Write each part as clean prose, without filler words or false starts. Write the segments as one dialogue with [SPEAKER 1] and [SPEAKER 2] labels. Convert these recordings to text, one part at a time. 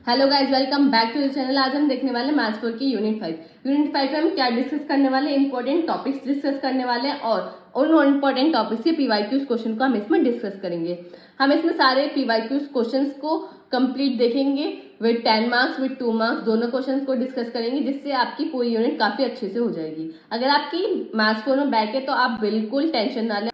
[SPEAKER 1] Hello guys, welcome back to the channel. आज हम देखने वाले मैथ्स 4 की यूनिट 5। यूनिट 5 में हम क्या डिस्कस करने वाले, इंपॉर्टेंट टॉपिक्स डिस्कस करने वाले हैं और उन इंपॉर्टेंट टॉपिक्स के पीवाईक्यूज क्वेश्चन को हम इसमें डिस्कस करेंगे। हम इसमें सारे पीवाईक्यूज क्वेश्चंस को कंप्लीट देखेंगे विद 10 मार्क्स विद 2 मार्क्स, दोनों क्वेश्चंस को डिस्कस करेंगे, जिससे आपकी पूरी यूनिट काफी अच्छे से हो जाएगी। अगर आपकी मैथ्स 4 में बैक है तो आप बिल्कुल टेंशन ना लें,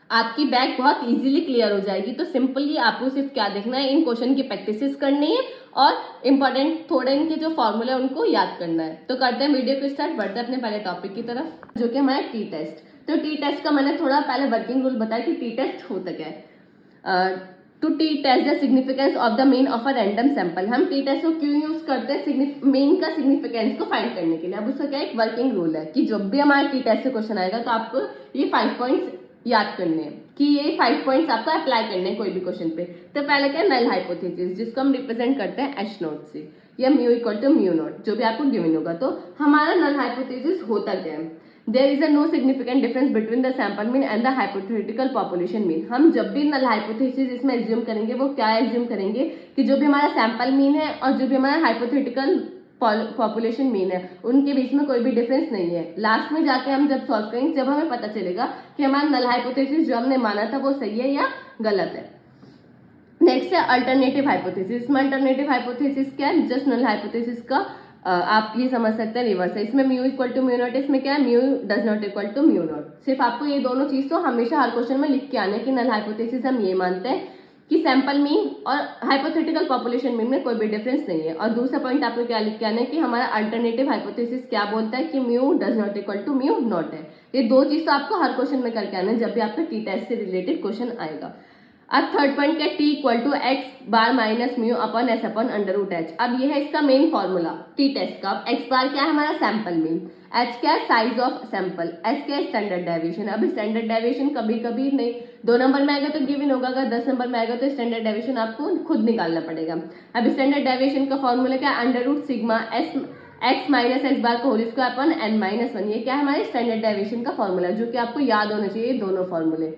[SPEAKER 1] आपकी बैक बहुत इजीली क्लियर हो जाएगी। तो सिंपली आपको सिर्फ क्या देखना है, इन क्वेश्चन की प्रैक्टिस करनी है और इंपॉर्टेंट थोड़े इनके जो फॉर्मूले उनको याद करना है। तो करते हैं वीडियो को स्टार्ट, बढ़ते हैं अपने पहले टॉपिक की तरफ, जो कि हमारा टी टेस्ट। तो टी टेस्ट का मैंने थोड़ा पहले वर्किंग रूल बताया कि टी टेस्ट होता क्या है। To T test the significance of the mean of a random sample. हम टी टेस्ट को क्यों यूज करते हैं, मीन का सिग्निफिकेंस को फाइंड करने के लिए। अब उसका क्या एक वर्किंग रूल है कि जब भी हमारे टी टेस्ट से क्वेश्चन आएगा तो आपको ये 5 पॉइंट्स याद करने हैं कि ये 5 पॉइंट्स आपको अप्लाई करने हैं कोई भी क्वेश्चन पे। तो पहले क्या, नल हाइपोथेसिस, जिसको हम रिप्रेजेंट करते हैं एच नोट से, या mu equal to mu naught, जो भी आपको गिवन होगा। तो हमारा नल हाइपोथेसिस होता क्या है, there is a no significant difference between the sample mean and the hypothetical population mean. हम जब भी नल हाइपोथेसिस इसमें एज्यूम करेंगे, वो क्या एज्यूम करेंगे कि जो भी हमारा सैंपल मीन है और जो भी हमारा हाइपोथेटिकल पॉपुलेशन मीन है, उनके बीच में कोई भी डिफरेंस नहीं है। लास्ट में जाके हम जब सॉल्व करेंगे, जब हमें पता चलेगा कि हमारा नल हाइपोथेसिस जो हमने माना था वो सही है या गलत है। नेक्स्ट है अल्टरनेटिव हाइपोथेसिस। इसमें अल्टरनेटिव हाइपोथेसिस क्या है, जस्ट नल हाइपोथेसिस का आप ये समझ सकते हैं रिवर्स है। इसमें mu equal to mu naught, इसमें क्या है, mu does not equal to mu naught. सिर्फ आपको ये दोनों चीज तो हमेशा हर क्वेश्चन में लिख के आने की नल हाइपोथेसिस हम ये मानते हैं कि सैंपल मीन और हाइपोथेटिकल पॉपुलेशन मीन में कोई भी डिफरेंस नहीं है। और दूसरा पॉइंट आपको क्या लिख के आना है कि हमारा अल्टरनेटिव हाइपोथेसिस क्या बोलता है कि mu does not equal to mu naught है। ये दो चीज तो आपको हर क्वेश्चन में करके आना है जब भी आपका टी टेस्ट से रिलेटेड क्वेश्चन आएगा। अब थर्ड पॉइंट क्या, T equal to X bar minus mu upon S upon under root H. अब ये है इसका मेन फॉर्मूला टी टेस्ट का। एक्स बार क्या है, हमारा सैंपल मीन, एच क्या है, साइज ऑफ सैंपल, एस क्या है, स्टैंडर्ड डेविएशन। अब स्टैंडर्ड डेविएशन कभी कभी नहीं 2 नंबर में आएगा तो गिवन होगा, अगर 10 नंबर में आएगा तो स्टैंडर्ड डेविएशन आपको खुद निकालना पड़ेगा। अब स्टैंडर्ड डेविएशन का फॉर्मूला क्या है, under root sigma s x minus x bar का whole square upon n minus 1। ये क्या है, हमारे स्टैंडर्ड डेविएशन का फॉर्मूला, जो कि आपको याद होना चाहिए दोनों फॉर्मूले।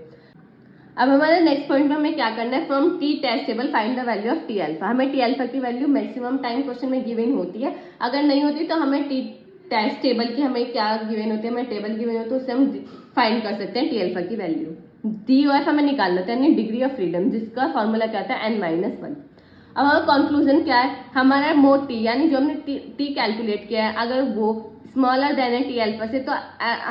[SPEAKER 1] अब हमारे नेक्स्ट पॉइंट में हमें क्या करना है, from T test table find the value of T alpha. हमें टी अल्फा की वैल्यू मैक्सिमम टाइम क्वेश्चन में गिवन होती है, अगर नहीं होती तो हमें टी टेस्ट टेबल की हमें क्या गिवन होती है, हमें टेबल गिवन होती है, उससे हम फाइंड कर सकते हैं टी अल्फा की वैल्यू। डी ओ एफ हमें निकालना था, यानी डिग्री ऑफ फ्रीडम, जिसका फॉर्मूला क्या था, एन माइनस 1। अब हमारा कंक्लूजन क्या है, हमारा मोड टी यानी जो हमने टी कैलकुलेट किया है, अगर वो स्मॉलर देन है टी अल्फा से, तो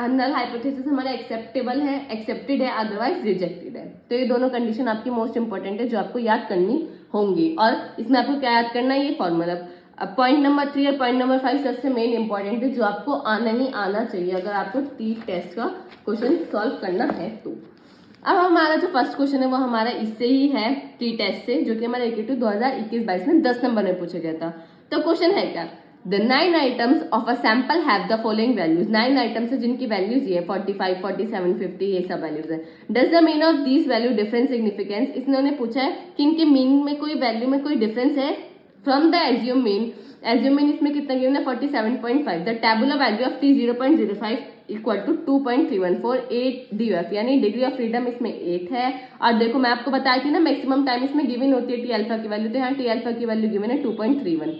[SPEAKER 1] नल हाइपोथेसिस हमारा एक्सेप्टेबल है, एक्सेप्टेड है, अदरवाइज रिजेक्टेड है। तो ये दोनों कंडीशन आपकी मोस्ट इंपॉर्टेंट है जो आपको याद करनी होंगी। और इसमें आपको क्या याद करना है, ये फॉर्मूला। अब पॉइंट नंबर 3 और पॉइंट नंबर 5 सबसे मेन इंपॉर्टेंट है, जो आपको आना ही आना चाहिए अगर आपको टी टेस्ट का क्वेश्चन सॉल्व करना है तो। अब हमारा जो फर्स्ट क्वेश्चन है वो हमारा इससे ही है, टी टेस्ट से, जो कि हमारा AQ 2021-22 में 10 नंबर में पूछा गया था। तो क्वेश्चन है क्या, the 9 items of a sample have the following values. 9 items है जिनकी वैल्यूज ये 45, 47, 50, ये सब वैल्यूज है। Does the mean of these value difference significance. इन्होंने पूछा है कि इनके मीन में कोई वैल्यू में कोई डिफरेंस है from the assume mean. Assume mean इसमें कितना गिवन है, 47.5। The tabular value of T 0.05 equal to 2.314, 8 DOF, यानी डिग्री ऑफ फ्रीडम इसमें 8 है। और देखो मैं आपको बताई थी ना, मैक्सिमम टाइम इसमें गिवन होती है टी अल्फा की वैल्यू, तो यहाँ टी अल्फा की वैल्यू गिवन है 2.31।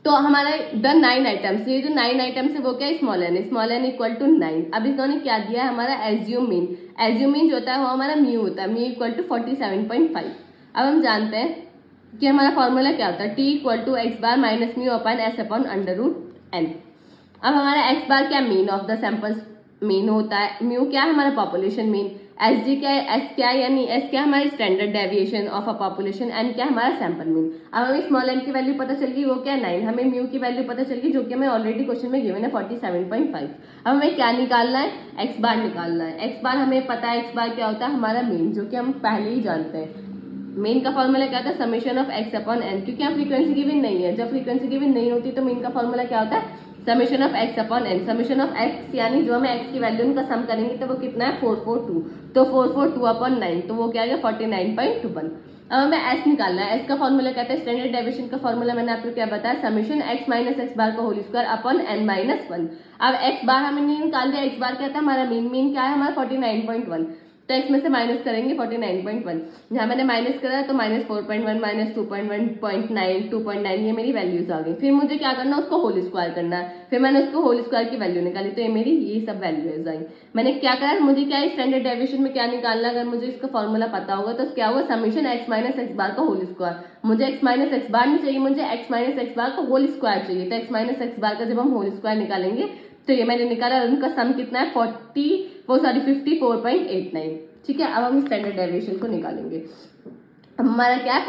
[SPEAKER 1] तो हमारा द 9 आइटम्स, ये जो 9 आइटम्स है वो क्या है, स्मॉल एन इक्वल टू 9। अब इन्होंने क्या दिया है, हमारा एज्यूम मीन। एज्यूम मीन जो होता है वो हमारा म्यू होता है, म्यू इक्वल टू 47.5। अब हम जानते हैं कि हमारा फॉर्मूला क्या होता है, T equal to X bar minus mu upon S upon under root N. अब हमारा एक्स बार क्या, mean of the samples mean होता है, म्यू क्या है हमारा पॉपुलेशन मीन, एस जी क्या है, एस क्या है, यानी एस क्या है हमारी standard deviation of a population, N क्या है हमारा सैंपल मीन। अब हमें स्मॉल एन की वैल्यू पता चल गई, वो क्या है 9। हमें म्यू की वैल्यू पता चल गई, जो कि हमें ऑलरेडी क्वेश्चन में गिवन है 47.5। अब हमें क्या निकालना है, एक्स बार निकालना है। एक्स बार हमें पता है, एक्स बार क्या होता है हमारा मीन, जो कि हम पहले ही जानते हैं। मेन का फॉर्मूला क्या था, summation of X upon N, क्योंकि यहाँ फ्रीक्वेंसी गिवन नहीं है। जब फ्रीक्वेंसी गिवन नहीं होती तो मेन का फॉर्मूला क्या होता है, summation of X upon N. Summation of X यानी जो हमें एक्स की वैल्यू उनका सम करेंगे तो वो कितना है 442, तो 442 अपॉन 9, तो वो क्या है 49.21। अब हमें एस निकालना है। एस का फॉर्मूला क्या था, स्टैंडर्ड डेविएशन का फॉर्मूला मैंने आपको क्या बताया, summation X minus x bar का whole square upon N minus 1। अब एक्स बार हमें नहीं निकाल दिया, एक्स बार क्या था हमारा मीन, मीन क्या है हमारा 49.1। तो x में से माइनस करेंगे 49.1, जहाँ मैंने माइनस करा तो -4.1 -2.1 0.9 2.9 ये मेरी वैल्यूज आ गई। फिर मुझे क्या करना है, उसको होल स्क्वायर करना है, फिर मैंने उसको होल स्क्वायर की वैल्यू निकाली तो ये मेरी ये सब वैल्यूज आई। मैंने क्या करा, मुझे क्या स्टैंडर्ड डेविएशन में क्या निकालना, अगर मुझे इसका फॉर्मूला पता होगा तो क्या होगा, summation x minus x bar का होल स्क्वायर। मुझे x माइनस एक्स बार नहीं चाहिए, मुझे x माइनस एक्स बार का होल स्क्वायर चाहिए। तो x माइनस एक्स बार का जब हम होल स्क्वायर निकालेंगे तो ये मैंने निकाला, उनका सम कितना है 54.89। ठीक है, अब हम स्टैंडर्ड डेविएशन को निकालेंगे। हमारा क्या है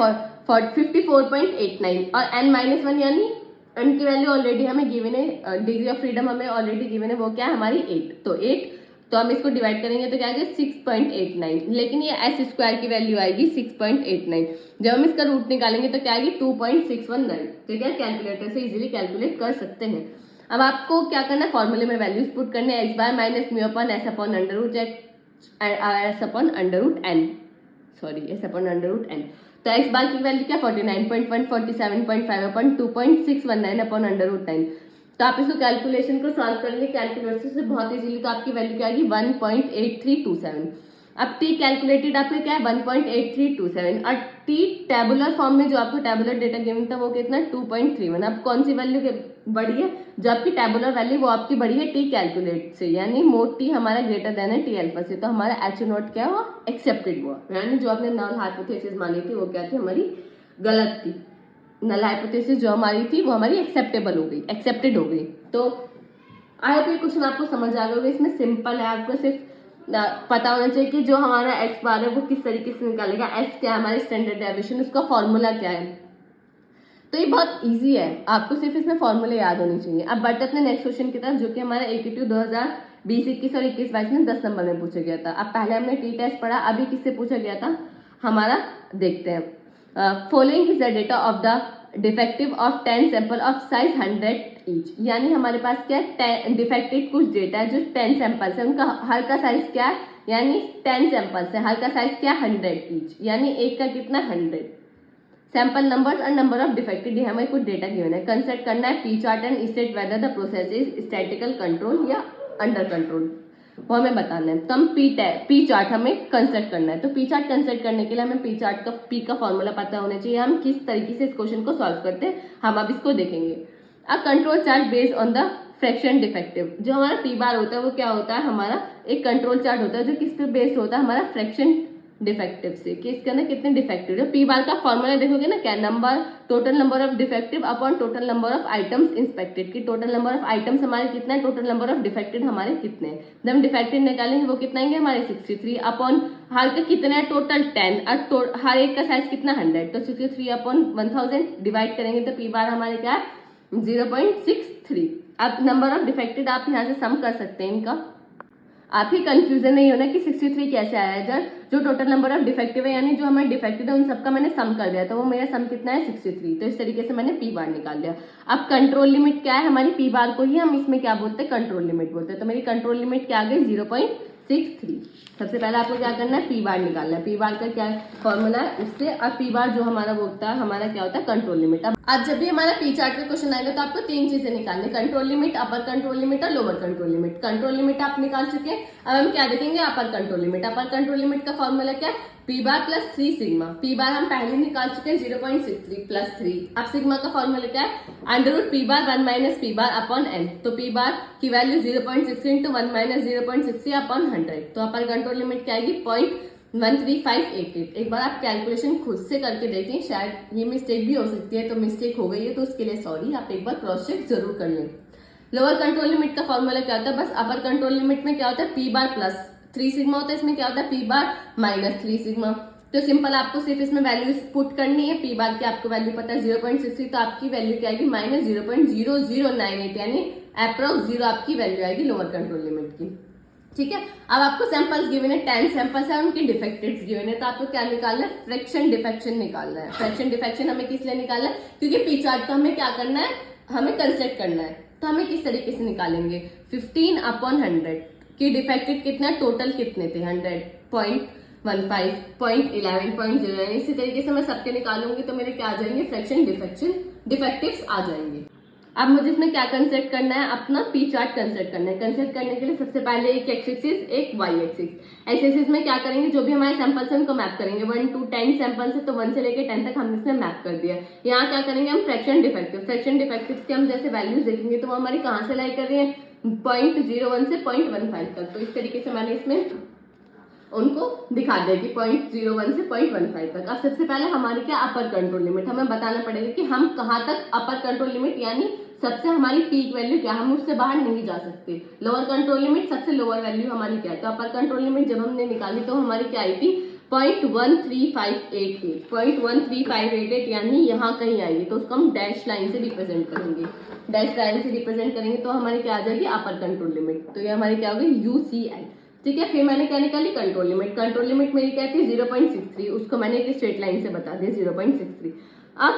[SPEAKER 1] 54.89 और n-1 यानी n की वैल्यू ऑलरेडी हमें गिवन है, डिग्री ऑफ फ्रीडम हमें ऑलरेडी गिवन है, वो क्या है हमारी 8। तो 8 तो हम इसको डिवाइड करेंगे तो क्या आएगा 6.89, लेकिन ये s स्क्वायर की वैल्यू आएगी 6.89। जब हम इसका रूट निकालेंगे तो क्या आएगी 2.619। ठीक है, कैलकुलेटर से इजीली कैलकुलेट कर सकते हैं। अब आपको क्या करना है, फॉर्मूले में वैल्यूज पुट करने, x bar minus mu upon s upon under root s upon under root n, sorry s upon under root n. तो एक्स बार की वैल्यू क्या 49.1 47.5 अपॉन 2.619 अपॉन अंडर रूट 9। तो आप इसको कैलकुलेशन को सॉल्व करेंगे calculator से बहुत इजीली, तो आपकी वैल्यू क्या आएगी 1.8327। अब t कैलकुलेटेड आपका क्या है 1.8327 और t टेबुलर फॉर्म में जो आपको टेबुलर डेटा गिवन था वो कितना 2.31। अब कौन सी वैल्यू बढ़ी है, जो आपकी टेबुलर वैल्यू वो आपकी बढ़ी है t कैलकुलेट से, यानी मोड t हमारा ग्रेटर देन है t अल्फा से। तो हमारा h नॉट क्या हुआ, एक्सेप्टेड हुआ, यानी जो आपने नल हाइपोथेसिस मानी थी वो क्या थी, हमारी गलत थी। नल हाइपोथेसिस जो हमारी थी वो हमारी एक्सेप्टेबल हो गई, एक्सेप्टेड हो गई। तो आई होप ये क्वेश्चन आपको समझ आ गया। इसमें सिंपल है, आपको सिर्फ पता होना चाहिए कि जो हमारा एक्स बार है वो किस तरीके से निकालेगा, एक्स क्या है हमारे स्टैंडर्ड डेविएशन, उसका फॉर्मूला क्या है। तो ये बहुत इजी है, आपको सिर्फ इसमें फॉर्मूले याद होने चाहिए। अब बढ़ते अपने नेक्स्ट क्वेश्चन की तरफ, जो कि हमारा AQT 2020-21 और 21-22 में 10 नंबर में पूछा गया था। अब पहले हमने टी टेस्ट पढ़ा, अभी किससे पूछा गया था हमारा, देखते हैं। Following is the data of the defective of 10 sample of size 100 each, यानी हमारे पास क्या है डिफेक्टिव कुछ डेटा है जो 10 सैंपल्स है, उनका हर का साइज क्या है, यानी 10 सैंपल्स है, हर का साइज क्या 100 ईच, यानी एक का कितना 100 सैंपल नंबर्स और नंबर ऑफ डिफेक्टेड, ये हमें कुछ डेटा गिवन है। कंस्ट्रक्ट करना है P chart and state whether the process is statistical control या अंडर कंट्रोल, वो हमें बताना है। तो हम पी चार्ट हमें कंस्ट्रक्ट करना है। तो पी चार्ट कंस्ट्रक्ट करने के लिए हमें पी चार्ट का पी का फॉर्मूला पता होना चाहिए। हम किस तरीके से इस क्वेश्चन को सॉल्व करते हैं हम अब इसको देखेंगे। A control chart based on the fraction defective, जो हमारा पी बार होता है वो क्या होता है, हमारा एक कंट्रोल चार्ट होता है जो किस पे बेस्ड होता है, हमारा फ्रैक्शन डिफेक्टिव से, कि इसके अंदर कितने डिफेक्टिव है। पी बार का फॉर्मूला देखोगे ना क्या, number total number of defective upon total number of items inspected, की टोटल नंबर ऑफ आइटम्स हमारे कितना है, टोटल नंबर ऑफ डिफेक्टेड हमारे कितने हैं। जब हम डिफेक्टेड निकालेंगे वो कितना आएंगे हमारे 63 अपॉन हर का कितना है टोटल 10 और हर एक का साइज कितना 100, तो 63 अपॉन 1000 डिवाइड करेंगे तो पी बार हमारे क्या है 0.63। अब नंबर ऑफ डिफेक्टेड आप यहाँ से सम कर सकते हैं इनका, आप ही कंफ्यूजन नहीं होना कि 63 कैसे आया है। जब जो टोटल नंबर ऑफ डिफेक्टिव है यानी जो हमारे डिफेक्टिव है उन सबका मैंने सम कर दिया, तो वो मेरा सम कितना है 63। तो इस तरीके से मैंने पी बार निकाल लिया। अब कंट्रोल लिमिट क्या है हमारी, पी बार को ही हम इसमें क्या बोलते हैं कंट्रोल लिमिट बोलते हैं। तो मेरी कंट्रोल लिमिट क्या आ गई 0.63। सबसे पहले आपको क्या करना है पी बार निकालना है। पी बार का क्या फॉर्मूला है उससे, और पी बार जो हमारा वो होता है हमारा क्या होता है कंट्रोल लिमिट। अब आज जब भी हमारा पी चार्ट का क्वेश्चन आएगा तो आपको तीन चीजें निकालनी, control limit, upper control limit और lower control limit. Control limit आप निकाल चुके हैं, अब हम क्या देखेंगे upper control limit. Upper control limit का फॉर्मूला क्या है p bar plus 3 sigma. P bar हम पहले निकाल चुके हैं 0.63 प्लस 3। अब सिग्मा का फॉर्मूला क्या है under root P bar 1 minus P bar upon N. तो पी बार की वैल्यू 0.63 इंटू 1 माइनस 0.60 अपॉन 100। तो अपर कंट्रोल लिमिट क्या आएगी 0.13588। एक बार आप कैलकुलेशन खुद से करके देखें, शायद ये मिस्टेक भी हो सकती है, तो मिस्टेक हो गई है तो उसके लिए सॉरी, आप एक बार क्रॉस चेक जरूर कर लें। लोअर कंट्रोल लिमिट का फॉर्मूला क्या होता है, बस अपर कंट्रोल लिमिट में क्या होता है पी बार प्लस 3 सिग्मा होता है, इसमें क्या होता है पी बार माइनस 3 सिग्मा। तो सिंपल आपको सिर्फ इसमें वैल्यूज पुट करनी है। पी बार की आपको वैल्यू पता है 0.63, तो आपकी वैल्यू क्या आएगी माइनस 0.0098, यानी अप्रोक्स 0 आपकी वैल्यू आएगी लोअर कंट्रोल लिमिट की। ठीक है, अब आपको सैंपल्स गिवन है 10 सैंपल्स है, उनके डिफेक्टेड्स गिवन है, तो आपको क्या निकालना है फ्रैक्शन डिफेक्शन निकालना है। फ्रैक्शन डिफेक्शन हमें किस लिए निकालना है, क्योंकि पी चार्ट को हमें क्या करना है हमें कंस्ट्रक्ट करना है। तो हमें किस तरीके से निकालेंगे 15 अपॉन 100 की डिफेक्टेड कितना टोटल कितने थे 100.15 0.11 इसी तरीके से मैं सबके निकालूंगी तो मेरे क्या आ जाएंगे फ्रैक्शन डिफेक्शन डिफेक्टिव्स आ जाएंगे। अब मुझे इसमें क्या कंसेप्ट करना है, अपना पी चार्ट कंसेप्ट करना है। कंसेप्ट करने के लिए सबसे पहले एक एक्स एक्सिस एक वाई एक्सिस। एक्स एक्सिस में क्या करेंगे, जो भी हमारे सैंपल्स हैं उनको मैप करेंगे। 1 to 10 सैंपल्स है तो 1 से लेकर 10 तक हमने इसमें मैप कर दिया। यहाँ क्या करेंगे हम, फ्रैक्शन डिफेक्टिव। फ्रैक्शन डिफेक्टिव के हम जैसे वैल्यूज देखेंगे तो वो हमारी कहाँ से लाई कर रही है, 0.01 से 0.15 तक। तो इस तरीके से मैंने इसमें उनको दिखा दिया कि 0.01 से 0.15 तक। अब सबसे पहले हमारी क्या अपर कंट्रोल लिमिट, हमें बताना पड़ेगा कि हम कहाँ तक अपर कंट्रोल लिमिट, यानी सबसे हमारी पीक वैल्यू क्या, हम उससे बाहर नहीं जा सकते। लोअर कंट्रोल लिमिट सबसे लोअर वैल्यू हमारी क्या है, तो अपर कंट्रोल लिमिट जब हमने निकाली तो हमारी क्या आई थी 0.13588। 0.13588 यानी यहाँ कहीं आएगी, तो उसको हम डैश लाइन से रिप्रेजेंट करेंगे। डैश लाइन से रिप्रेजेंट करेंगे तो हमारी क्या आ जाएगी, अपर कंट्रोल लिमिट। तो ये हमारी क्या होगी, UCL। ठीक है, फिर मैंने क्या निकाली, कंट्रोल लिमिट। कंट्रोल लिमिट मेरी क्या थी 0.63, उसको मैंने एक स्ट्रेट लाइन से बता दिया 0.63। अब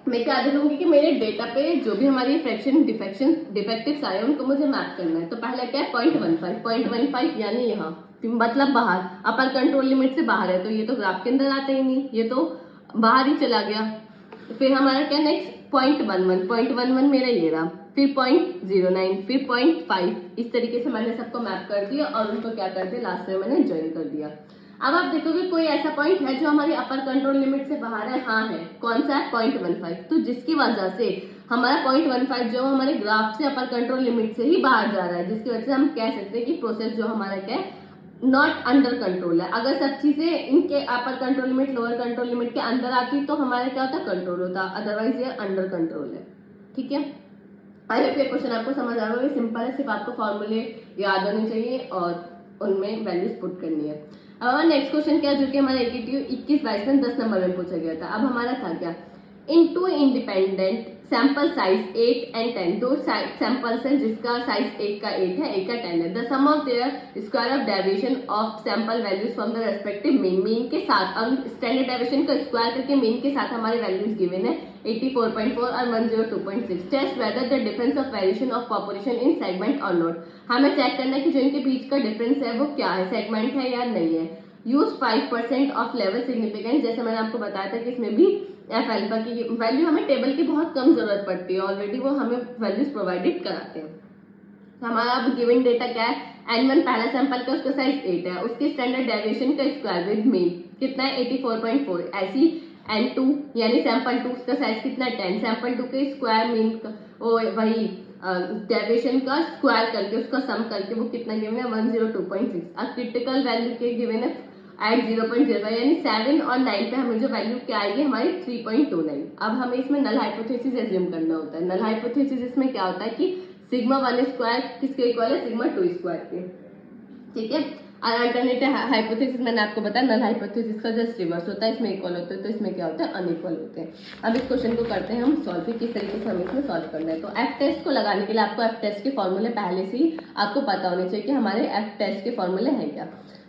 [SPEAKER 1] मैं क्या देखूंगी कि मेरे डेटा पे जो भी हमारी फ्रैक्शन डिफेक्टिव्स आए उनको मुझे मैप करना है। तो पहला क्या है 0.15 यानी यहाँ मतलब बाहर, अपर कंट्रोल लिमिट से बाहर है, तो ये तो ग्राफ के अंदर आता ही नहीं, ये तो बाहर ही चला गया। फिर हमारा क्या नेक्स्ट 0.11 मेरा ये रहा, फिर 0.09, फिर 0.5। इस तरीके से मैंने सबको मैप कर दिया और उनको क्या कर दिया, लास्ट में मैंने ज्वाइन कर दिया। अब आप देखोगे कोई ऐसा पॉइंट है जो हमारी अपर कंट्रोल लिमिट से बाहर है, हाँ है, कौन सा है 0.15। तो जिसकी वजह से हमारा 0.15 जो हमारे ग्राफ से अपर कंट्रोल लिमिट से ही बाहर जा रहा है, जिसकी वजह से हम कह सकते हैं कि प्रोसेस जो हमारा क्या है नॉट अंडर कंट्रोल है। अगर सब चीजें इनके अपर control limit lower control limit के अंदर आती तो हमारा क्या होता, कंट्रोल होता, अदरवाइज ये अंडर कंट्रोल है। ठीक है, आई होप ये क्वेश्चन आपको समझ आ रहा होगा। सिंपल है, सिर्फ आपको फॉर्मूले याद होने चाहिए और उनमें वैल्यूज पुट करनी है। अब हमारा नेक्स्ट क्वेश्चन क्या, जो कि हमारा 21-22 में 10 नंबर में पूछा गया था। अब हमारा था क्या, in two independent sample size 8 and 10, दो सैंपल्स हैं जिसका साइज एक का 8 है, एक का 10 है। The sum of their square of deviation of sample values from the respective mean. Mean के साथ, अब स्टैंडर्ड डेविएशन को स्क्वायर करके मीन के साथ हमारे वैल्यूज गिवन है 84.4 और 102.6। Test whether the difference of variation of population in segment और नॉट। हमें चेक करना है कि जो इनके बीच का डिफरेंस है वो क्या है, सेगमेंट है या नहीं है। Use 5% of level significance. जैसे मैंने आपको बताया था कि इसमें भी एफ अल्फा की वैल्यू हमें टेबल की बहुत कम जरूरत पड़ती है, ऑलरेडी वो हमें वैल्यूज प्रोवाइडेड कराते हैं। हमारा अब गिवन डेटा क्या है, N1 पहला सैंपल का उसका साइज 8 है, उसके स्टैंडर्ड डेविएशन का स्क्वायर विद मीन कितना है 84.4। ऐसी N2 यानी सैंपल 2 उसका साइज कितना है 10, सैंपल 2 के स्क्वायर मीन वही डेविएशन का स्क्वायर करके उसका सम करके वो कितना गिवन है 102.6। अब क्रिटिकल वैल्यू के गिवन है एट 0.05 यानी 7 और 9 पे हमें जो वैल्यू क्या आएगी हमारी 3.29। अब हमें इसमें नल हाइपोथेसिस एज्यूम करना होता है। नल हाइपोथेसिस इसमें क्या होता है कि सिग्मा 1 स्क्वायर किसके इक्वल है, सिग्मा 2 स्क्वायर के। ठीक है, और अल्टरनेटिव हाइपोथेसिस मैंने आपको बताया नल हाइपोथेसिस का जस्ट रिवर्स होता है, इसमें इक्वल होते हैं तो इसमें क्या होता है अनइक्वल होते हैं। अब इस क्वेश्चन को करते हैं हम सॉल्व, किस तरीके से हमें इसमें सॉल्व करना है। तो एफ टेस्ट को लगाने के लिए आपको एफ टेस्ट के फॉर्मूले पहले से ही आपको पता होने चाहिए कि हमारे एफ टेस्ट के फॉर्मूले हैं क्या।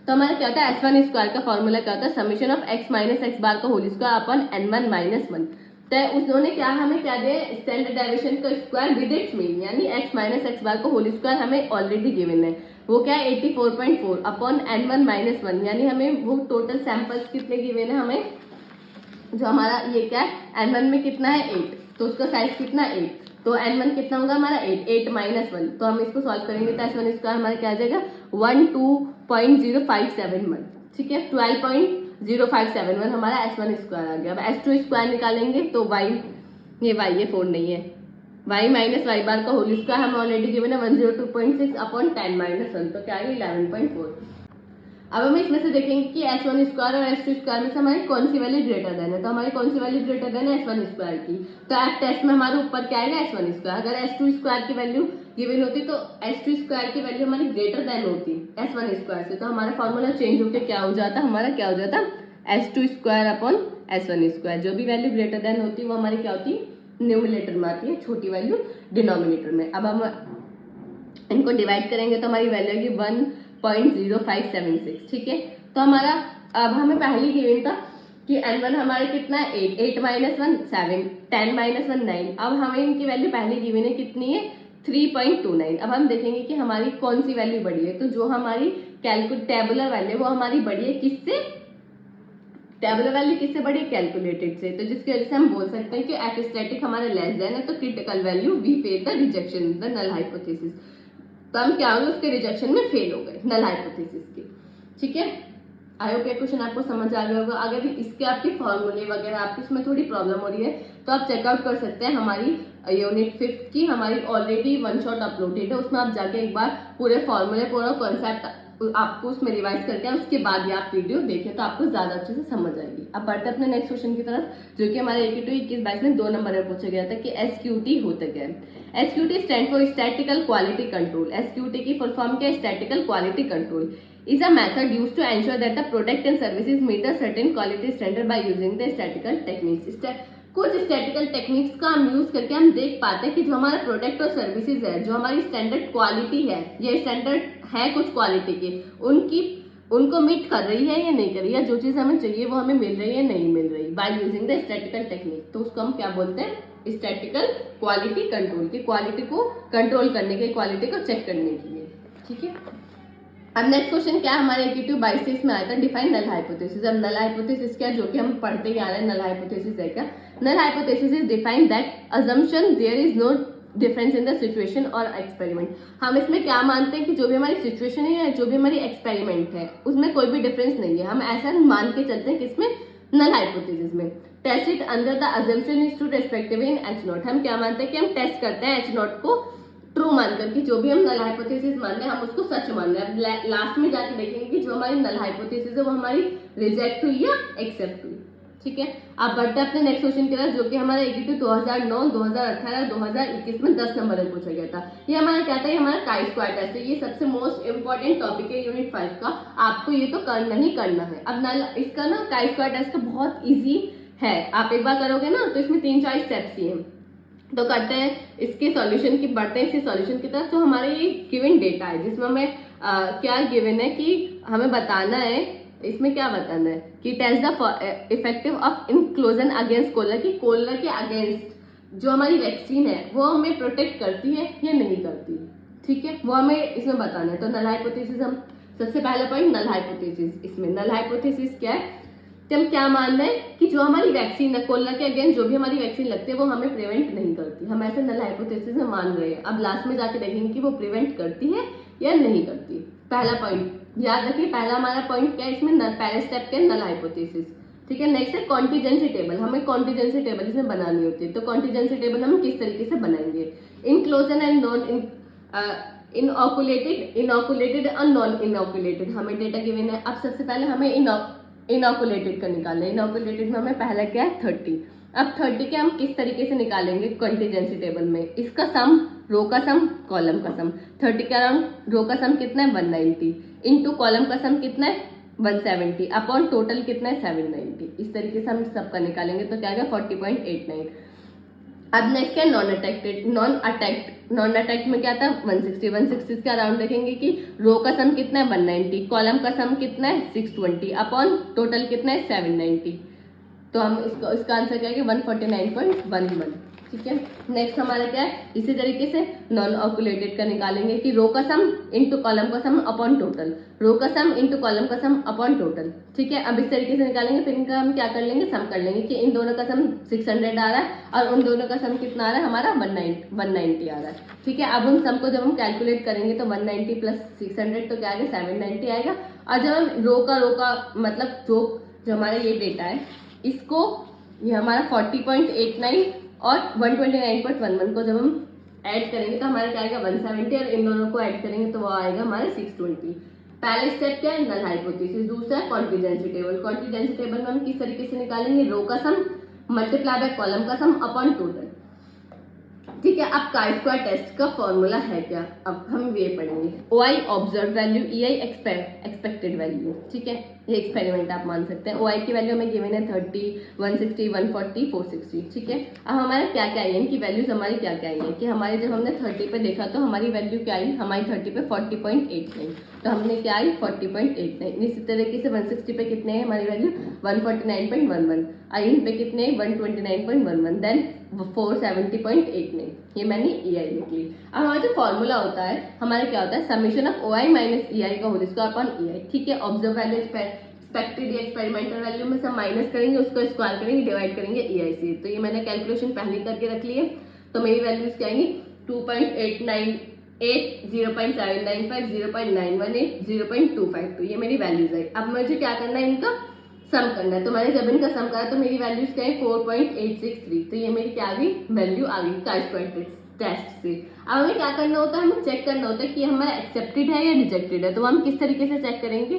[SPEAKER 1] तो हमारा क्या होता है S1 स्क्वायर का फॉर्मूला क्या होता है, summation of x minus x bar का होल स्क्वायर अपन N1 माइनस 1। तो उन्होंने क्या हमें क्या दिया, स्टैंडर्ड डेविएशन का स्क्वायर विद इट्स मीन यानी x माइनस एक्स बार का होल स्क्वायर हमें ऑलरेडी गिवन है, वो क्या है 84.4 अपॉन N1 माइनस 1 यानी हमें वो टोटल सैंपल्स कितने गिवन है, हमें जो हमारा ये क्या है N1 में कितना है 8 तो उसका साइज कितना 8 तो N1 कितना होगा हमारा 8 माइनस 1। तो हम इसको सॉल्व करेंगे तो S1 स्क्वायर हमारा क्या आ जाएगा 12.0571। ठीक है, 12.0571 हमारा S1 स्क्वायर आ गया। अब S2 स्क्वायर निकालेंगे तो y ये 4 नहीं है, y माइनस वाई बार का होल स्क्वायर हमें ऑलरेडी गिवन है 102.6 अपॉन 10 माइनस 1 तो क्या है 11.4। अब हम इसमें से देखेंगे कि S1 स्क्वायर और S2 स्क्वायर में से हमारी कौन सी वैल्यू ग्रेटर देन है। तो हमारी कौन सी वैल्यू ग्रेटर देन है S1 स्क्वायर की। तो एफ टेस्ट में हमारे ऊपर क्या आएगा S1 स्क्वायर। अगर S2 स्क्वायर की वैल्यू गिवन होती तो S2 स्क्वायर की वैल्यू हमारी ग्रेटर देन होती S1 स्क्वायर से, तो हमारा फॉर्मूला चेंज होकर क्या हो जाता, हमारा क्या हो जाता S2 square upon S1 square. जो भी वैल्यू ग्रेटर देन होती है वो हमारी क्या होती है न्यूमिनेटर में आती है, छोटी वैल्यू डिनोमिनेटर में। अब हम इनको डिवाइड करेंगे तो हमारी वैल्यू होगी 1.0576। ठीक है, तो हमारा अब हमें पहले गिवन था कि N1 हमारे कितना है 8 माइनस 1 7 10 माइनस 1 9। अब हमें इनकी वैल्यू पहले गिवन है कितनी है 3.29। अब हम देखेंगे कि हमारी कौन सी वैल्यू बढ़ी है। तो जो हमारी टेबुलर वैल्यू है वो हमारी बढ़ी है किससे टेबुलर वैल्यू किससे बड़ी, कैलकुलेटेड से, तो जिसकी वजह से हम बोल सकते हैं कि एफ स्टैटिक हमारा लेस देन है, तो critical value we fail the rejection the null hypothesis, तो हम क्या हो गए, उसके रिजेक्शन में फेल हो गए नल हाइपोथेसिस के। ठीक है, आई होप ये क्वेश्चन आपको समझ आ गया होगा। अगर इसके आपके फॉर्मूले वगैरह आपकी इसमें थोड़ी प्रॉब्लम हो रही है तो आप चेकआउट कर सकते हैं हमारी यूनिट 5 की, हमारी ऑलरेडी वन शॉट अपलोडेड है, उसमें आप जाके एक बार पूरे फॉर्मूले पूरा कॉन्सेप्ट आपको उसमें रिवाइज करके उसके बाद ही आप वीडियो देखें तो आपको ज्यादा अच्छे से समझ आएगी। अब बढ़ते अपने नेक्स्ट क्वेश्चन की तरफ, जो कि हमारे 21-22 में 2 नंबर में पूछा गया था कि SQT होता क्या है। SQT stand for statistical quality control. SQT की फुल फॉर्म क्या है, statistical quality control is a method used to ensure that the product and services meet a certain quality standard by using the statistical techniques। कुछ statistical techniques का हम use करके हम देख पाते हैं कि जो हमारा प्रोडक्ट और सर्विसेज है, जो हमारी स्टैंडर्ड क्वालिटी है, ये स्टैंडर्ड है कुछ क्वालिटी की, उनको मीट कर रही है या नहीं कर रही है, जो चीज हमें चाहिए वो हमें मिल रही है नहीं मिल रही, by using the statistical technique, तो उसको हम क्या बोलते हैं, स्टैटिकल क्वालिटी कंट्रोल की, क्वालिटी को कंट्रोल करने के, क्वालिटी को चेक करने के लिए। ठीक है, अब नेक्स्ट क्वेश्चन क्या है हमारे 22-23 में आया था, डिफाइन नल हाइपोथेसिस। अब नल हाइपोथेसिस क्या, जो कि हम पढ़ते ही आ रहे हैं, नल हाइपोथेसिस है क्या, null hypothesis is define that assumption there is no difference in the situation और एक्सपेरिमेंट। हम इसमें क्या मानते हैं कि जो भी हमारी सिचुएशन है या जो भी हमारी एक्सपेरिमेंट है उसमें कोई भी डिफरेंस नहीं है, हम ऐसा मान के चलते हैं किसमें, नल हाइपोथेसिस में। Test it under the assumption is true respective in H0। हम क्या मानते हैं कि हम टेस्ट करते हैं H0 को ट्रू मानकर कि जो भी हम नल हाइपोथेसिस मान रहे हैं हम उसको सच मान रहे हैं। लास्ट में जाके देखेंगे कि जो हमारी नल हाइपोथेसिस है वो हमारी रिजेक्ट हुई या एक्सेप्ट हुई। ठीक है, अब बढ़ते हैं अपने नेक्स्ट क्वेश्चन की तरफ, जो कि हमारा 2009, 2018, 2021 में 10 नंबर में पूछा गया था। ये हमारा क्या था, ये हमारा काई स्क्वायर टेस्ट है, ये सबसे मोस्ट इंपॉर्टेंट टॉपिक है यूनिट 5 का, आपको ये तो करना ही करना है। अब नल इसका ना काई स्क्वायर टेस्ट का बहुत ईजी है, आप एक बार करोगे ना तो इसमें 3-4 स्टेप्स ही हैं। तो करते हैं इसके सॉल्यूशन की, बढ़ते हैं इसके सॉल्यूशन की तरफ। तो हमारे ये गिवन डेटा है जिसमें हमें क्या गिवन है कि हमें बताना है, इसमें क्या बताना है कि test the effective of inclusion against cholera, की कोलर के अगेंस्ट जो हमारी वैक्सीन है वो हमें प्रोटेक्ट करती है या नहीं करती। ठीक है, वो हमें इसमें बताना है। तो नल हाइपोथेसिस, हम सबसे पहला पॉइंट नल हाइपोथेसिस, इसमें नल हाइपोथेसिस क्या है, तो हम क्या मान रहे हैं कि जो हमारी वैक्सीन है, कोरोना के अगेंस्ट जो भी हमारी वैक्सीन लगती है वो हमें प्रिवेंट नहीं करती, हम ऐसे नल हाइपोथेसिस में मान रहे हैं। अब लास्ट में जाके देखेंगे कि वो प्रिवेंट करती है या नहीं करती। पहला पॉइंट याद रखिए, पहला हमारा पॉइंट क्या है इसमें, पहले स्टेप क्या है, नल हाइपोथेसिस। ठीक है, नेक्स्ट है कॉन्टिजेंसी टेबल, हमें कॉन्टिजेंसी टेबल इसमें बनानी होती है। तो कॉन्टिजेंसी टेबल हम किस तरीके से बनाएंगे, इनक्लोजन एंड नॉन इनऑकुलेटेड और नॉन इनऑकुलेटेड, हमें डेटा गिवन है। अब सबसे पहले हमें इनऑकुलेटेड का निकालना है। इनऑकुलेटेड में हमें पहला क्या है 30। अब 30 के हम किस तरीके से निकालेंगे कॉन्टिजेंसी टेबल में, इसका सम, रो का सम, कॉलम का सम। 30 का रो का सम कितना है 190, इंटू कॉलम का सम कितना है 170, अपॉन टोटल कितना है 790। इस तरीके से हम सबका निकालेंगे तो क्या आएगा 40.89। अब नेक्स्ट क्या, नॉन अटैक्ड में क्या था 160 के अराउंड देखेंगे कि रो का सम कितना है 190, कॉलम का सम कितना है 620, अपॉन टोटल कितना है 790। तो हम इसका आंसर क्या है 149.11। ठीक है, नेक्स्ट हमारा क्या है, इसी तरीके से नॉन ऑकुलेटेड का निकालेंगे कि रो का सम इंटू कॉलम का सम अपॉन टोटल, रो का सम इंटू कॉलम का सम अपॉन टोटल। ठीक है, अब इस तरीके से निकालेंगे, फिर इनका हम क्या कर लेंगे, सम कर लेंगे कि इन दोनों का सम 600 आ रहा है और उन दोनों का सम कितना आ रहा है हमारा 190 आ रहा है। ठीक है, अब उन सम को जब हम कैलकुलेट करेंगे तो 190 प्लस 600 तो क्या आएगा 790 आएगा। और जब हम रो का मतलब जो हमारा ये डेटा है इसको, ये हमारा 40.89 और 129.11 को जब हम ऐड करेंगे तो हमारा क्या आएगा 170, और इन दोनों को ऐड करेंगे तो वो आएगा हमारे 620। पहला स्टेप क्या है, नल हाइपोथेसिस। दूसरा कॉन्टिजेंसी टेबल। कॉन्टिजेंसी टेबल में हम किस तरीके से निकालेंगे, रो का सम मल्टीप्लाई बाय कॉलम का सम अपॉन टोटल। ठीक है, अब काई स्क्वायर टेस्ट का फॉर्मूला है क्या, अब हम ये पढ़ेंगे। OI observe value, EI expected value. ठीक है, ये एक्सपेरिमेंट आप मान सकते हैं। OI की वैल्यू हमें गिवन है 30, 160, 140, 460। ठीक है, अब हमारा क्या क्या आई है, इनकी वैल्यूज हमारी क्या क्या आई है कि हमारे जब हमने 30 पे देखा तो हमारी वैल्यू क्या आई, हमारी 30 पे 40.89, तो हमने क्या आई 40.89। इसी तरीके से 160 पे कितने हैं हमारी वैल्यू 149.11, इन पे कितने 129.11, देन 470.89। ये मैंने EI लिख ली। अब हमारा जो फॉर्मूला होता है हमारा क्या होता है, समीशन ऑफ OI माइनस EI का होल स्क्वायर अपॉन EI। ठीक है, ऑब्जर्व वैल्यू एक्सपेक्टेड या एक्सपेरिमेंटल वैल्यू में से माइनस करेंगे, उसको स्क्वायर करेंगे, डिवाइड करेंगे EI से। तो ये मैंने कैलकुलेशन पहले करके रख ली है। तो मेरी वैल्यूज क्या आएंगी 2.898, 0.795, 0.918, 0.25। तो ये मेरी वैल्यूज है। अब मुझे क्या करना है, इनका सम करना है। तो मैंने जब इनका सम करा तो मेरी वैल्यूज क्या है 4.863। तो ये मेरी क्या आ गई, वैल्यू आ गई chi-square टेस्ट से। अब हमें क्या करना होता है, हमें चेक करना होता है कि हमारा एक्सेप्टेड है या रिजेक्टेड है। तो हम किस तरीके से चेक करेंगे,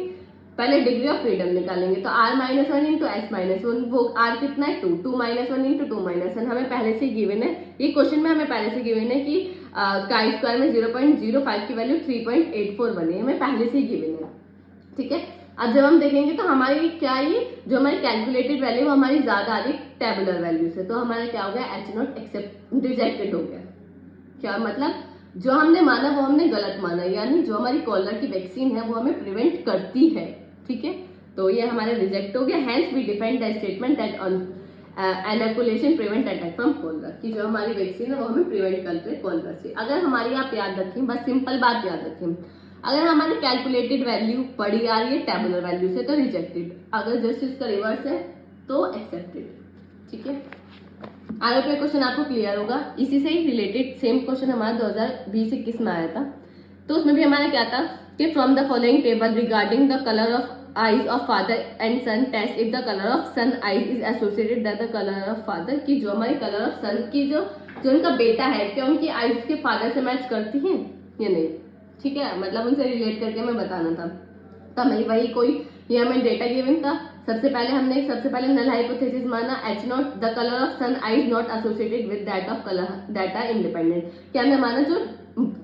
[SPEAKER 1] पहले डिग्री ऑफ फ्रीडम निकालेंगे। तो r-1 इंटू s-1, वो r कितना है 2, 2 - 1 इंटू 2 - 1 हमें पहले से गिवन है। ये क्वेश्चन में हमें पहले से गिवन है कि chi स्क्वायर में 0.05 की वैल्यू 3.84 बने, हमें पहले से ही गिवन है, ठीक है। अब जब हम देखेंगे तो हमारी क्या ये जो हमारी कैलकुलेटेड वैल्यू वो हमारी ज्यादा आ रही टेबुलर वैल्यू से। तो हमारा क्या हो गया, H0 एक्सेप्ट रिजेक्टेड हो गया। क्या मतलब, जो हमने माना वो हमने गलत माना, यानी जो हमारी कॉलर की वैक्सीन है वो हमें प्रिवेंट करती है, ठीक है। तो ये हमारे रिजेक्ट हो गया। Hence we defend the statement that inoculation prevent attack from cholera, कि जो हमारी वैक्सीन है वो हमें प्रिवेंट करते हैं कॉलर से। अगर हमारी, आप याद रखें, बस सिंपल बात याद रखें, अगर हमारी कैलकुलेटेड वैल्यू बड़ी आ रही है टेबुलर वैल्यू से तो रिजेक्टेड, अगर जस्ट इसका रिवर्स है तो एक्सेप्टेड, ठीक है। आगे पे क्वेश्चन आपको क्लियर होगा। इसी से ही रिलेटेड सेम क्वेश्चन हमारा 2020-21 में आया था। तो उसमें भी हमारा क्या था कि from the following table regarding the colour of eyes of father and son test if the colour of son eyes is associated that the colour of father, की जो हमारी कलर ऑफ सन की जो उनका बेटा है क्या उनकी आईज के फादर से मैच करती है या नहीं, ठीक है। मतलब उनसे रिलेट करके हमें बताना था। तो हमें वही कोई ये हमें डेटा गिवन था। सबसे पहले नल हाइपोथेसिस माना H0 the colour of son eyes not associated with that of colour that are independent. क्या हमने माना जो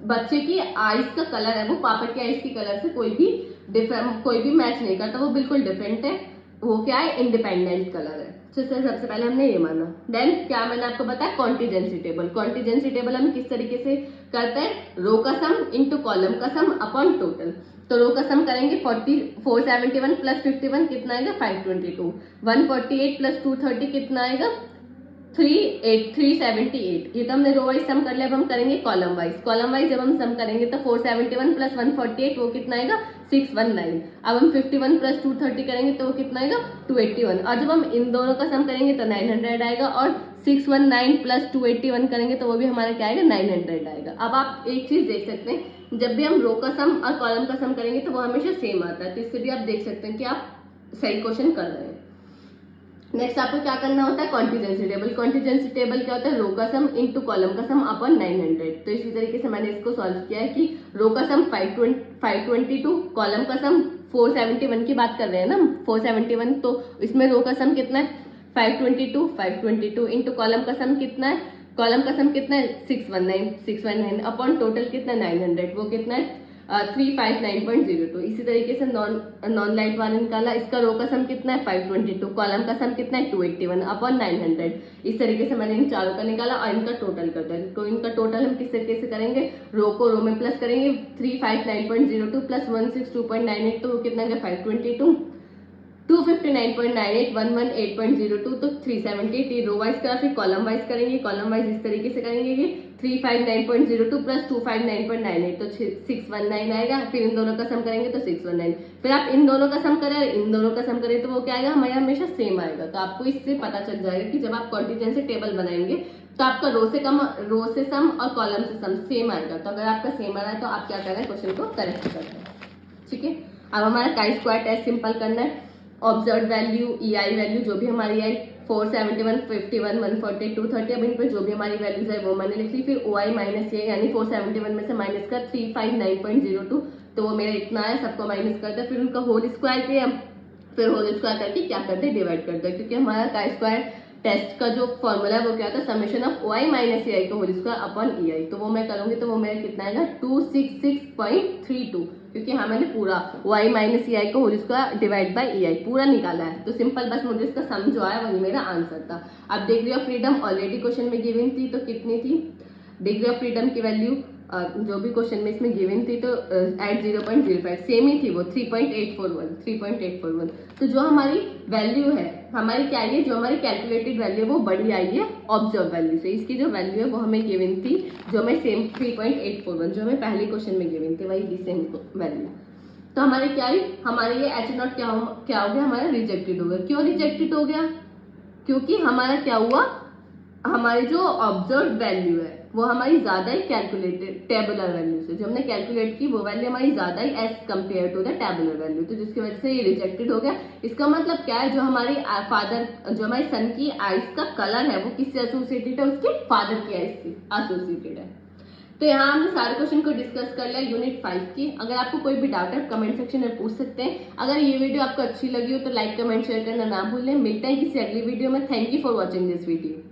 [SPEAKER 1] बच्चे की आईज का कलर है वो पापा की आईज की कलर से कोई भी मैच नहीं करता, वो बिल्कुल डिफरेंट है, वो क्या है, इंडिपेंडेंट कलर है। तो सबसे पहले हमने ये माना। देन क्या मैंने आपको बताया, कॉन्टिजेंसी टेबल। कॉन्टिजेंसी टेबल हम किस तरीके से करते हैं, रो का सम इंटू कॉलम का सम अपॉन टोटल। तो रो का सम करेंगे 471 प्लस 51 कितना आएगा 522, 148 प्लस 230 कितना आएगा 378। ये तो हमने रो वाइज सम कर लिया। अब हम करेंगे कॉलम वाइज जब हम सम करेंगे तो 471 प्लस 148 वो कितना आएगा 619। अब हम 51 प्लस 230 करेंगे तो वो कितना आएगा 281। और जब हम इन दोनों का सम करेंगे तो 900 आएगा, और 619 प्लस 281 करेंगे तो वो भी हमारा क्या आएगा 900 आएगा। अब आप एक चीज देख सकते हैं, जब भी हम रो का सम और कॉलम का सम करेंगे तो वो हमेशा सेम आता है। तो इससे भी आप देख सकते हैं कि आप सही क्वेश्चन कर रहे हैं। नेक्स्ट आपको क्या करना होता है, कॉन्टिजेंसी टेबल। कॉन्टिजेंसी टेबल क्या होता है, रो का सम इंटू कॉलम का सम अपॉन 900। तो इसी तरीके से मैंने इसको सॉल्व किया है कि रो का सम 522, कॉलम का सम 471 की बात कर रहे हैं ना 471, तो इसमें रो का सम कितना है 522 इंटू कॉलम का सम कितना है, 619 अपॉन टोटल कितना 900, वो कितना है 359.02। इसी तरीके से नॉन लाइट वाला निकाला, इसका रो का सम कितना है 522, कॉलम का सम कितना है 281 अपॉन 900। इस तरीके से मैंने इन चारों का निकाला और इनका टोटल कर दिया। तो इनका टोटल हम किस तरीके से करेंगे, रो को रो में प्लस करेंगे 359.02 प्लस 162.98, तो वो कितना है 522, 259.98, 118.02, तो 378। ये रो वाइज करा, फिर कॉलम वाइज करेंगे। कॉलम वाइज इस तरीके से करेंगे कि 359.02 प्लस 259.98 तो 619 आएगा। फिर इन दोनों का सम करेंगे तो 619। फिर आप इन दोनों का सम करें, इन दोनों का सम करें तो वो क्या आएगा, हमारे हमेशा सेम आएगा। तो आपको इससे पता चल जाएगा कि जब आप कॉन्टिजेंसी टेबल बनाएंगे तो आपका रो से सम और कॉलम से सम सेम आएगा। तो अगर आपका सेम आ रहा है तो आप क्या कर रहे हैं, क्वेश्चन को करेक्ट कर रहे हैं, ठीक है। अब हमारा chi-square टेस्ट सिंपल करना है। ऑब्जर्व वैल्यू, EI वैल्यू जो भी हमारी आई 471, 51, 140, 230, अब इन पर जो भी हमारी वैल्यूज है वो मैंने लिख ली। फिर OI माइनस ये, यानी 471 में से माइनस कर 359.02, तो वो मेरा इतना है, सबको माइनस कर दिया। फिर उनका होल स्क्वायर किया, फिर होल स्क्वायर करके क्या करते हैं, डिवाइड करते हैं, क्योंकि हमारा chi-square टेस्ट का जो फॉर्मूला है वो क्या था, समेशन ऑफ OI माइनस EI का होल स्क्वायर अपॉन EI। तो वो मैं करूंगी तो वो मेरा कितना आएगा 266.32, क्योंकि हाँ मैंने पूरा OI माइनस EI का whole square divide by EI पूरा निकाला है। तो सिंपल बस मुझे इसका सम जो आया वही मेरा आंसर था। अब degree of freedom already question में गिवन थी, तो कितनी थी डिग्री ऑफ फ्रीडम की वैल्यू, जो भी क्वेश्चन में इसमें गिवन थी तो एट 0.05 सेम ही थी वो 3.841। तो जो हमारी वैल्यू है हमारी क्या आई है, जो हमारी कैलकुलेटेड वैल्यू है वो बड़ी आई है ऑब्जर्व वैल्यू से। इसकी जो वैल्यू है वो हमें गिवन थी, जो हमें सेम 3.841 जो हमें पहले क्वेश्चन में गिवन थी वही सेम वैल्यू। तो हमारे क्या हुई, हमारे ये H0 क्या हो गया, हमारा रिजेक्टेड हो गया। क्यों रिजेक्टेड हो गया, क्योंकि हमारा क्या हुआ, हमारी जो ऑब्जर्व वैल्यू है वो हमारी ज्यादा ही कैलकुलेटेड टेबुलर वैल्यू से, जो हमने कैलकुलेट की वो वैल्यू हमारी ज्यादा ही as compare to the tabular value, तो जिसकी वजह से ये रिजेक्टेड हो गया। इसका मतलब क्या है, जो हमारी जो हमारे सन की आइज का कलर है वो किससे एसोसिएटेड है, उसके फादर की आइज से एसोसिएटेड है। तो यहाँ हमने सारे क्वेश्चन को डिस्कस कर लिया यूनिट 5 की। अगर आपको कोई भी डाउट है कमेंट सेक्शन में पूछ सकते हैं। अगर ये वीडियो आपको अच्छी लगी हो तो लाइक कमेंट शेयर करना ना भूलें। मिलते हैं किसी अगली वीडियो में। Thank you for watching this video.